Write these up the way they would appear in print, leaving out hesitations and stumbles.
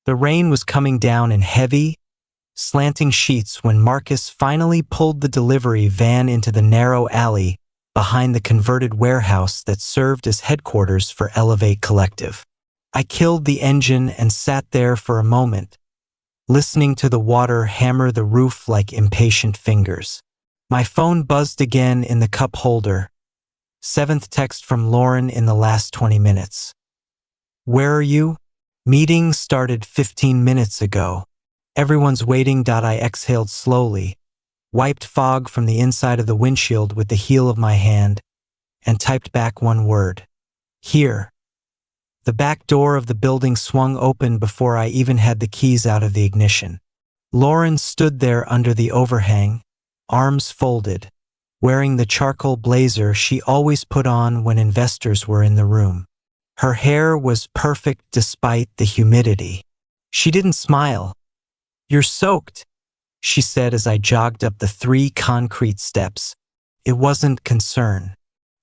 The rain was coming down in heavy, slanting sheets when Marcus finally pulled the delivery van into the narrow alley behind the converted warehouse that served as headquarters for Elevate Collective. I killed the engine and sat there for a moment, listening to the water hammer the roof like impatient fingers. My phone buzzed again in the cup holder. 7th text from Lauren in the last 20 minutes. Where are you? Meeting started 15 minutes ago. Everyone's waiting. I exhaled slowly, wiped fog from the inside of the windshield with the heel of my hand, and typed back one word. Here. The back door of the building swung open before I even had the keys out of the ignition. Lauren stood there under the overhang, arms folded, wearing the charcoal blazer she always put on when investors were in the room. Her hair was perfect despite the humidity. She didn't smile. "You're soaked," she said as I jogged up the 3 concrete steps. It wasn't concern.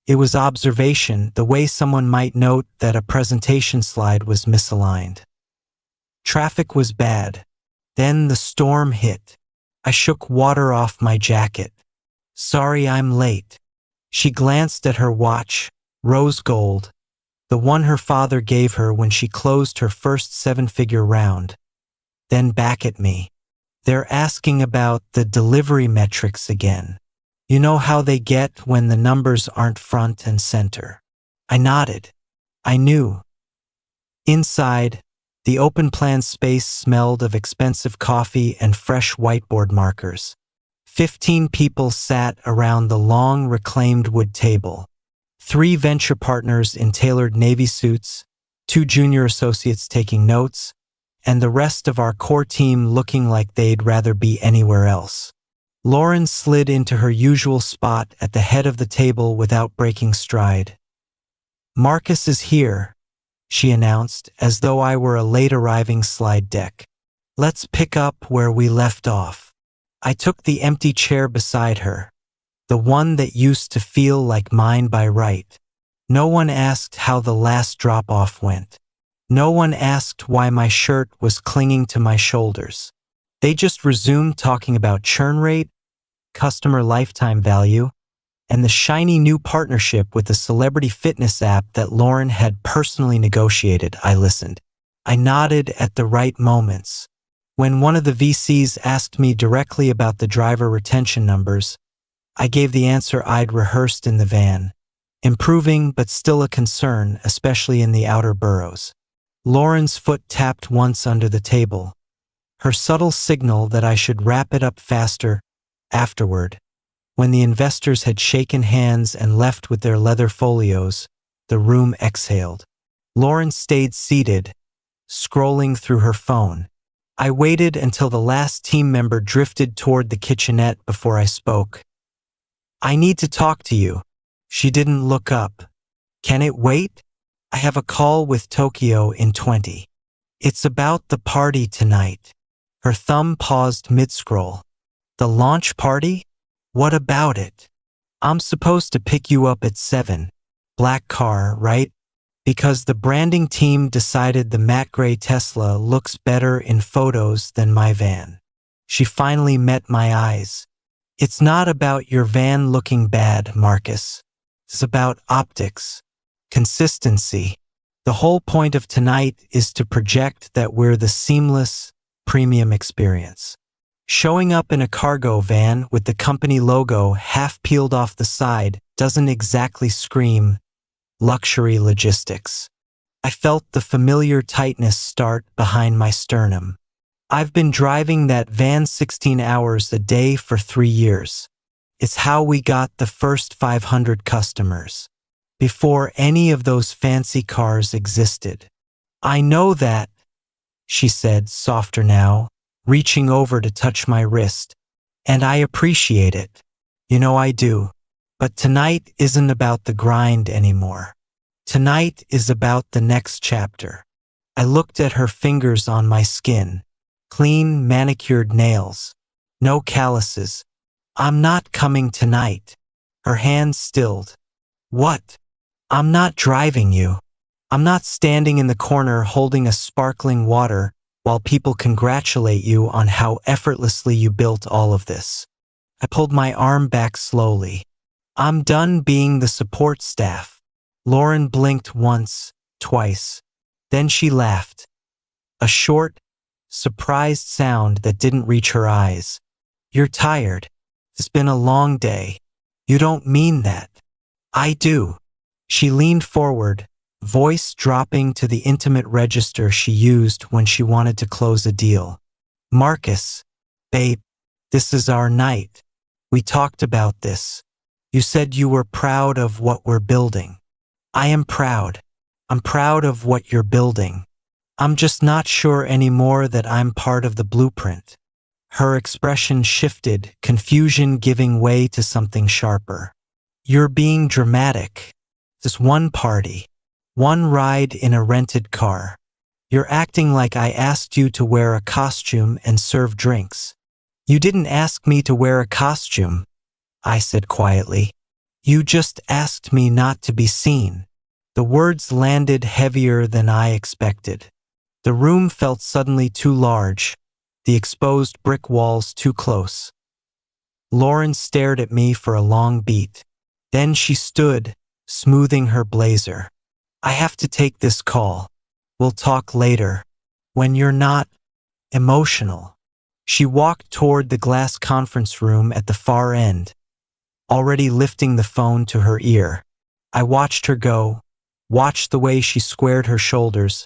It was observation, the way someone might note that a presentation slide was misaligned. Traffic was bad. Then the storm hit. I shook water off my jacket. "Sorry I'm late." She glanced at her watch, rose gold, the one her father gave her when she closed her first 7-figure round. Then back at me. "They're asking about the delivery metrics again. You know how they get when the numbers aren't front and center." I nodded. I knew. Inside, the open-plan space smelled of expensive coffee and fresh whiteboard markers. 15 people sat around the long, reclaimed wood table. 3 venture partners in tailored navy suits, 2 junior associates taking notes, and the rest of our core team looking like they'd rather be anywhere else. Lauren slid into her usual spot at the head of the table without breaking stride. "Marcus is here," she announced, as though I were a late-arriving slide deck. "Let's pick up where we left off." I took the empty chair beside her, the one that used to feel like mine by right. No one asked how the last drop-off went. No one asked why my shirt was clinging to my shoulders. They just resumed talking about churn rate, customer lifetime value, and the shiny new partnership with the celebrity fitness app that Lauren had personally negotiated. I listened. I nodded at the right moments. When one of the VCs asked me directly about the driver retention numbers, I gave the answer I'd rehearsed in the van. Improving, but still a concern, especially in the outer boroughs. Lauren's foot tapped once under the table, her subtle signal that I should wrap it up faster. Afterward, when the investors had shaken hands and left with their leather folios, the room exhaled. Lauren stayed seated, scrolling through her phone. I waited until the last team member drifted toward the kitchenette before I spoke. "I need to talk to you." She didn't look up. "Can it wait? I have a call with Tokyo in 20. It's about the party tonight." Her thumb paused mid-scroll. "The launch party? What about it?" "I'm supposed to pick you up at 7. Black car, right? Because the branding team decided the matte gray Tesla looks better in photos than my van." She finally met my eyes. "It's not about your van looking bad, Marcus. It's about optics, consistency. The whole point of tonight is to project that we're the seamless, premium experience. Showing up in a cargo van with the company logo half peeled off the side doesn't exactly scream luxury logistics." I felt the familiar tightness start behind my sternum. I've been driving that van 16 hours a day for 3 years. It's how we got the first 500 customers, before any of those fancy cars existed. "I know that," she said, softer now, reaching over to touch my wrist. "And I appreciate it. You know I do. But tonight isn't about the grind anymore. Tonight is about the next chapter." I looked at her fingers on my skin. Clean, manicured nails. No calluses. "I'm not coming tonight." Her hand stilled. "What?" "I'm not driving you. I'm not standing in the corner holding a sparkling water while people congratulate you on how effortlessly you built all of this. I pulled my arm back slowly. I'm done being the support staff. Lauren blinked once, twice. Then she laughed. A short, surprised sound that didn't reach her eyes. You're tired. It's been a long day. You don't mean that. I do. She leaned forward, voice dropping to the intimate register she used when she wanted to close a deal. Marcus, babe, this is our night. We talked about this. You said you were proud of what we're building. I am proud. I'm proud of what you're building. I'm just not sure anymore that I'm part of the blueprint. Her expression shifted, confusion giving way to something sharper. You're being dramatic. This one party, one ride in a rented car. You're acting like I asked you to wear a costume and serve drinks. You didn't ask me to wear a costume, I said quietly. You just asked me not to be seen. The words landed heavier than I expected. The room felt suddenly too large, the exposed brick walls too close. Lauren stared at me for a long beat. Then she stood, smoothing her blazer. I have to take this call. We'll talk later. When you're not emotional. She walked toward the glass conference room at the far end, already lifting the phone to her ear. I watched her go, watched the way she squared her shoulders,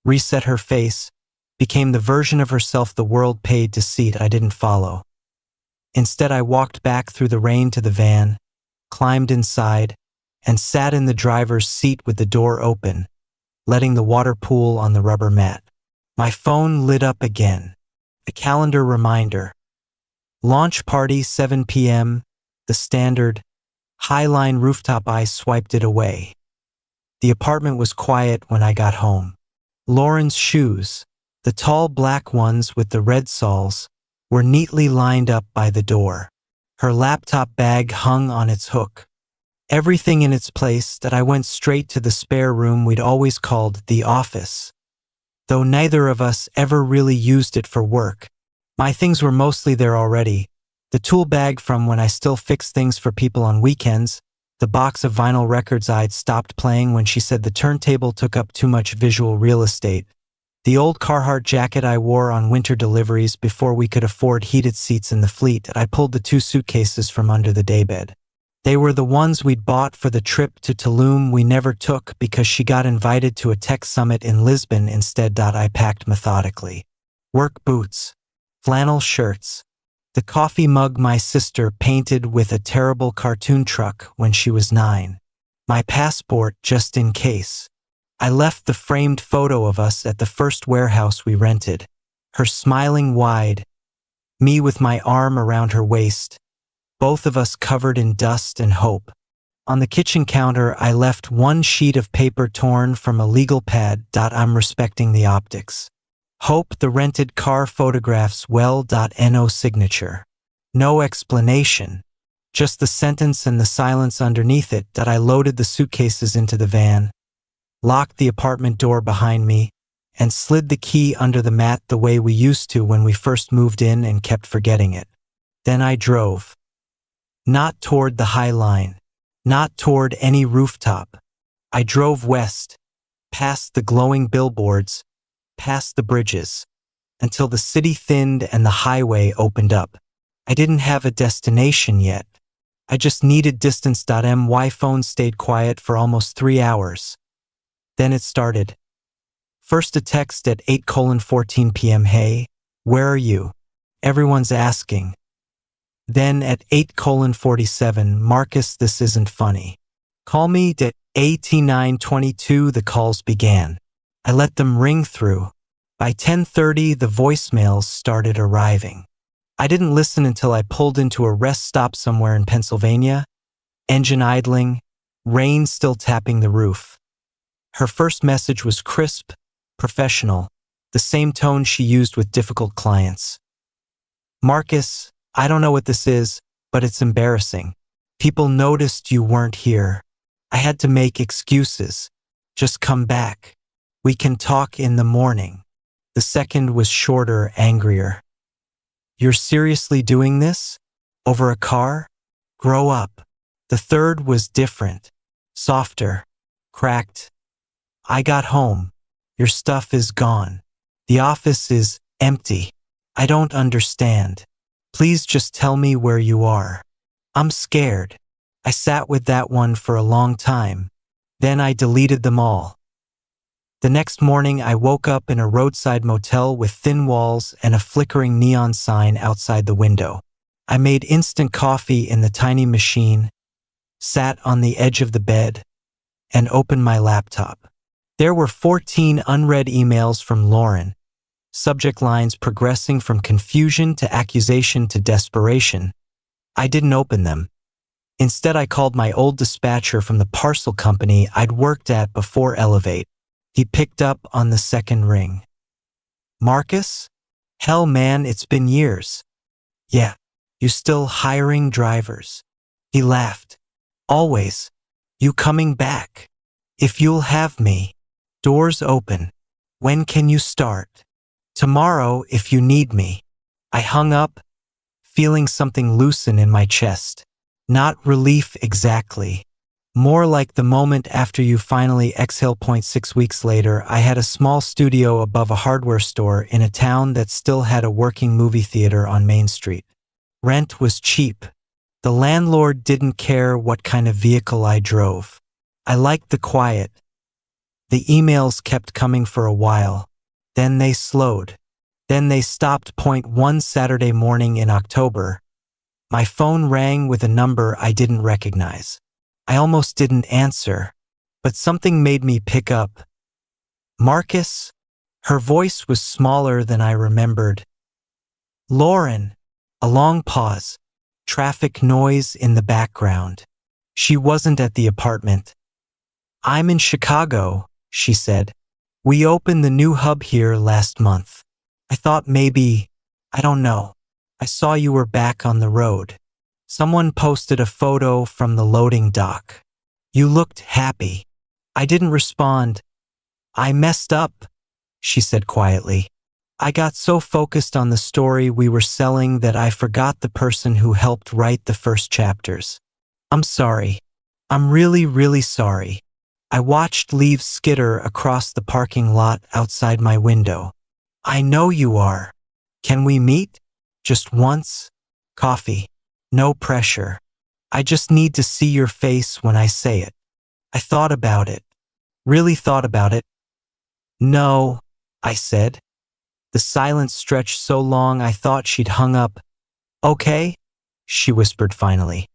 reset her face, became the version of herself the world paid to see I didn't follow. Instead, I walked back through the rain to the van, climbed inside, and sat in the driver's seat with the door open, letting the water pool on the rubber mat. My phone lit up again. A calendar reminder. Launch party 7 p.m., the standard, Highline rooftop. I swiped it away. The apartment was quiet when I got home. Lauren's shoes, the tall black ones with the red soles, were neatly lined up by the door. Her laptop bag hung on its hook. Everything in its place that I went straight to the spare room we'd always called the office. Though neither of us ever really used it for work. My things were mostly there already. The tool bag from when I still fixed things for people on weekends, the box of vinyl records I'd stopped playing when she said the turntable took up too much visual real estate, the old Carhartt jacket I wore on winter deliveries before we could afford heated seats in the fleet. I pulled the 2 suitcases from under the daybed. They were the ones we'd bought for the trip to Tulum we never took because she got invited to a tech summit in Lisbon instead. I packed methodically. Work boots, flannel shirts, the coffee mug my sister painted with a terrible cartoon truck when she was 9, my passport just in case. I left the framed photo of us at the first warehouse we rented, her smiling wide, me with my arm around her waist, both of us covered in dust and hope. On the kitchen counter, I left 1 sheet of paper torn from a legal pad. I'm respecting the optics. Hope the rented car photographs well. No signature. No explanation. Just the sentence and the silence underneath it. I loaded the suitcases into the van, locked the apartment door behind me, and slid the key under the mat the way we used to when we first moved in and kept forgetting it. Then I drove. Not toward the High Line, not toward any rooftop. I drove west, past the glowing billboards, past the bridges, until the city thinned and the highway opened up. I didn't have a destination yet. I just needed distance. My phone stayed quiet for almost 3 hours. Then it started. First a text at 8:14 p.m. Hey, where are you? Everyone's asking. Then at 8:47, Marcus, this isn't funny. Call me. At 89:22 the calls began. I let them ring through. By 10:30 the voicemails started arriving. I didn't listen until I pulled into a rest stop somewhere in Pennsylvania, engine idling, rain still tapping the roof. Her first message was crisp, professional, the same tone she used with difficult clients. Marcus, I don't know what this is, but it's embarrassing. People noticed you weren't here. I had to make excuses. Just come back. We can talk in the morning. The second was shorter, angrier. You're seriously doing this? Over a car? Grow up. The third was different, softer, cracked. I got home. Your stuff is gone. The office is empty. I don't understand. Please just tell me where you are. I'm scared. I sat with that one for a long time. Then I deleted them all. The next morning I woke up in a roadside motel with thin walls and a flickering neon sign outside the window. I made instant coffee in the tiny machine, sat on the edge of the bed, and opened my laptop. There were 14 unread emails from Lauren, subject lines progressing from confusion to accusation to desperation. I didn't open them. Instead, I called my old dispatcher from the parcel company I'd worked at before Elevate. He picked up on the second ring. Marcus? Hell, man, it's been years. Yeah, you still hiring drivers? He laughed. Always. You coming back? If you'll have me. Doors open. When can you start? Tomorrow if you need me. I hung up, feeling something loosen in my chest. Not relief exactly. More like the moment after you finally exhale. 6 weeks later, I had a small studio above a hardware store in a town that still had a working movie theater on Main Street. Rent was cheap. The landlord didn't care what kind of vehicle I drove. I liked the quiet. The emails kept coming for a while. Then they slowed. Then they stopped. One Saturday morning in October, my phone rang with a number I didn't recognize. I almost didn't answer, but something made me pick up. Marcus? Her voice was smaller than I remembered. Lauren. A long pause. Traffic noise in the background. She wasn't at the apartment. I'm in Chicago, she said. We opened the new hub here last month. I thought maybe, I don't know. I saw you were back on the road. Someone posted a photo from the loading dock. You looked happy. I didn't respond. I messed up, she said quietly. I got so focused on the story we were selling that I forgot the person who helped write the first chapters. I'm sorry. I'm really, really sorry. I watched leaves skitter across the parking lot outside my window. I know you are. Can we meet? Just once? Coffee. No pressure. I just need to see your face when I say it. I thought about it. Really thought about it. No, I said. The silence stretched so long I thought she'd hung up. Okay, she whispered finally.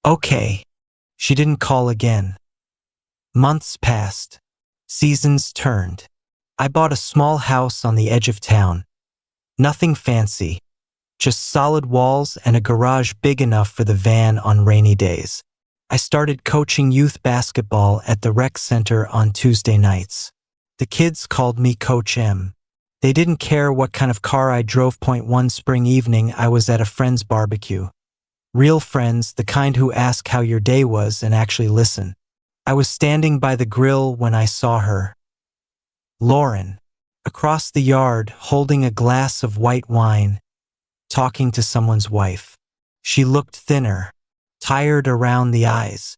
Okay. She didn't call again. Months passed. Seasons turned. I bought a small house on the edge of town. Nothing fancy. Just solid walls and a garage big enough for the van on rainy days. I started coaching youth basketball at the rec center on Tuesday nights. The kids called me Coach M. They didn't care what kind of car I drove. One spring evening, I was at a friend's barbecue. Real friends, the kind who ask how your day was and actually listen. I was standing by the grill when I saw her. Lauren, across the yard, holding a glass of white wine, talking to someone's wife. She looked thinner, tired around the eyes.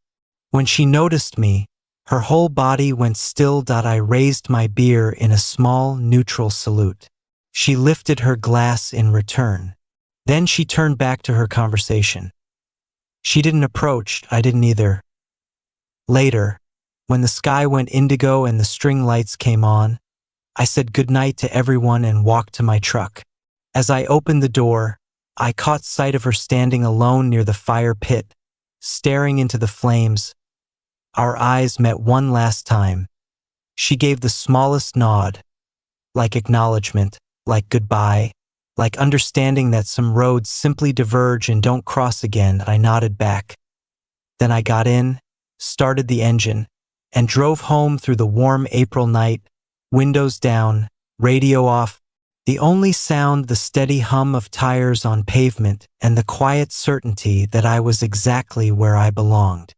When she noticed me, her whole body went still. I raised my beer in a small, neutral salute. She lifted her glass in return. Then she turned back to her conversation. She didn't approach, I didn't either. Later, when the sky went indigo and the string lights came on, I said goodnight to everyone and walked to my truck. As I opened the door, I caught sight of her standing alone near the fire pit, staring into the flames. Our eyes met one last time. She gave the smallest nod, like acknowledgement, like goodbye, like understanding that some roads simply diverge and don't cross again. I nodded back. Then I got in, started the engine, and drove home through the warm April night, windows down, radio off, the only sound the steady hum of tires on pavement and the quiet certainty that I was exactly where I belonged.